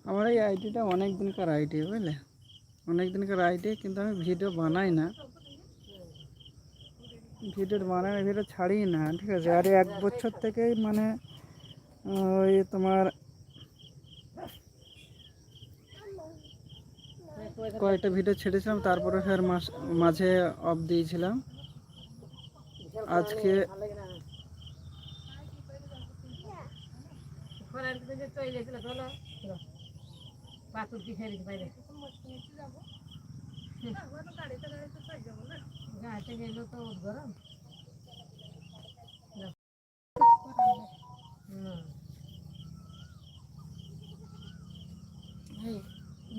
আমার এই আইডিটা অনেক দিনকার আইডি, বুঝলে, অনেক দিনকার আইডি, কিন্তু আমি ভিডিও বানাই না, ভিডিও ছাড়ি না, ঠিক আছে। আর 1 বছর থেকেই মানে ওই তোমার কয়েকটা ভিডিও ছেড়েছিলাম, তারপরে ফের মাঝে অফ দিয়েছিলাম। আজকে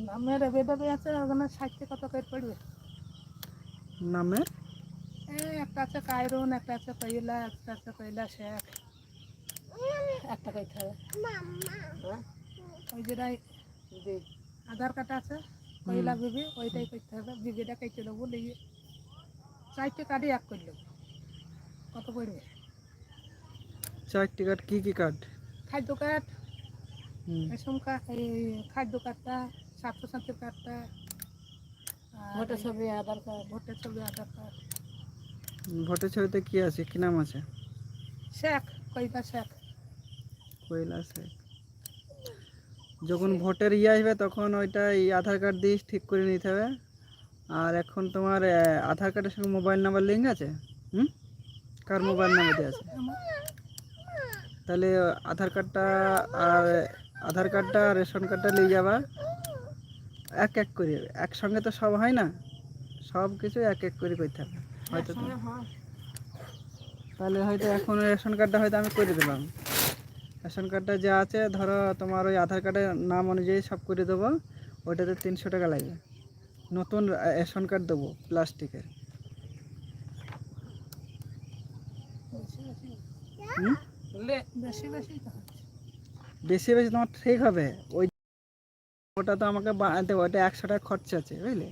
নামের বেদাবে আছে, ওখানে 60 কত করে পড়বে নামের একটা আছে কায়রুন, একটা আছে কইলা, একটা আছে কইলা শেখ, একটা কইতে হবে ওই যেটাই আধার কার্ড আছে কইলা বিবি, ওইটাই করতে হবে। বিবিটা কেটে দেবো, লিখে 4টে কার্ডই এক করলো, কত পড়বে? 4টি কার্ড? কি কি কার্ড? খাদ্য কার্ড, রেশন কার্ড, এই খাদ্য কার্ডটা, ছাত্রছাত্রীর কার্ডটা, ভোটার ছবি আধার কার্ড। ভোটার ছবি আধার কার্ড। ভোটের ছবিতে কি আছে, কি নাম আছে? শেখ, কইলা শেখ। কইলা শেখ। যখন ভোটের আসবে তখন ওইটা এই আধার কার্ড দিয়ে ঠিক করে নিতে হবে। আর এখন তোমার আধার কার্ডের সঙ্গে মোবাইল নাম্বার লিঙ্ক আছে? কার মোবাইল নাম্বার দিয়ে আছে? তাহলে আধার কার্ডটা আর রেশন কার্ডটা নিয়ে যাবা, এক এক করে। একসঙ্গে তো সব হয় না, সব কিছু এক এক করে করতে হবে। হয়তো তাহলে হয়তো এখন রেশন কার্ডটা হয়তো আমি করে দিলাম। রেশন কার্ডটা যা আছে, ধরো তোমার ওই আধার কার্ডের নাম অনুযায়ী সব করে দেবো, ওইটাতে 300 টাকা লাগবে। নতুন রেশন কার্ড দেবো, প্লাস্টিকের। বেশি বেশি তোমার ঠিক হবে। ওটা তো আমাকে বানাতে, ওটা 100 টাকা খরচা আছে, বুঝলে।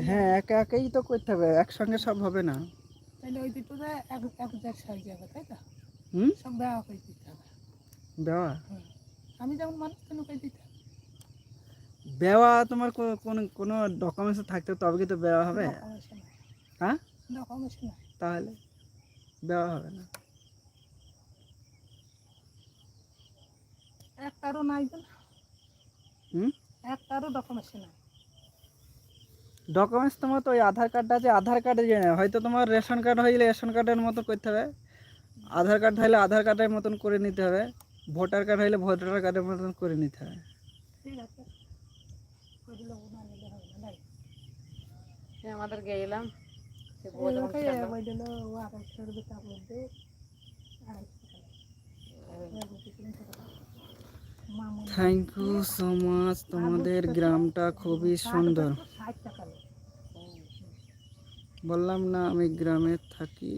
হ্যাঁ, একা একাই তো করতে হবে, একসঙ্গে সব হবে না। তাহলে ওই দুটো এক জায়গায় সাইজ যাবে, তাই তো? সব দেওয়া করে দিতে হবে। দেওয়া? আমি যেমন মানুষ কেন করে দিতে হবে? দেওয়া তোমার কোনো ডকুমেন্টস থাকতে তবে কি তো দেওয়া হবে? হ্যাঁ, ডকুমেন্টস না, তাহলে দেওয়া হবে না। একটারও নাই, একটারও ডকুমেন্টস নাই। ডকুমেন্টস তোমার তো ওই আধার কার্ডটা আছে, আধার কার্ডে হয়তো তোমার রেশন কার্ড হয়ে গেলে রেশন কার্ডের মতো করতে হবে, আধার কার্ড হলে আধার কার্ডের মতন করে নিতে হবে, ভোটার কার্ড হলে ভোটার কার্ডের মতন করে নিতে হবে। ঠিক আছে, আমাদের গেলাম থ্যাংক ইউ সো মাচ। তোমাদের গ্রামটা খুবই সুন্দর। বললাম না আমি গ্রামে থাকি,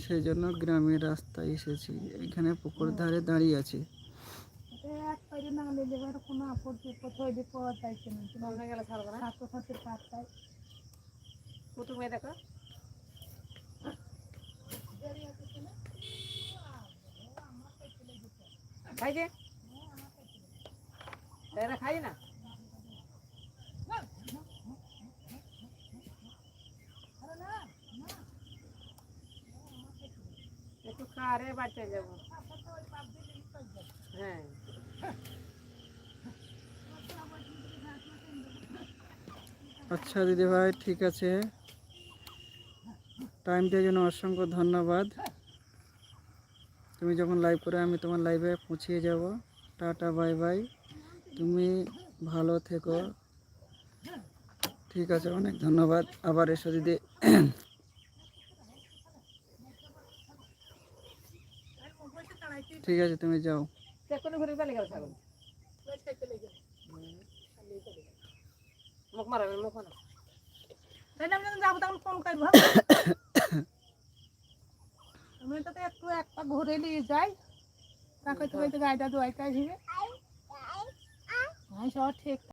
সেই জন্য গ্রামের রাস্তায় এসেছি। এখানে পুকুর ধারে দাঁড়িয়ে আছি। খাই না, একটু কারে বাঁচা যাবো। হ্যাঁ, আচ্ছা দিদি ভাই, ঠিক আছে, টাইম দেওয়ার জন্য অসংখ্য ধন্যবাদ। তুমি যখন লাইভ করে আমি তোমার লাইভে পৌঁছিয়ে যাব। টাটা, বাই বাই, তুমি ভালো থেকো। ঠিক আছে, অনেক ধন্যবাদ। আবার এসো দিদি। ঠিক আছে, তুমি যাও। আমি তোকে একটু একটা ঘুরে নিয়ে যাই, তাকে তুমি গাড়িটা দোয়াইতে আসবে। সব ঠিক।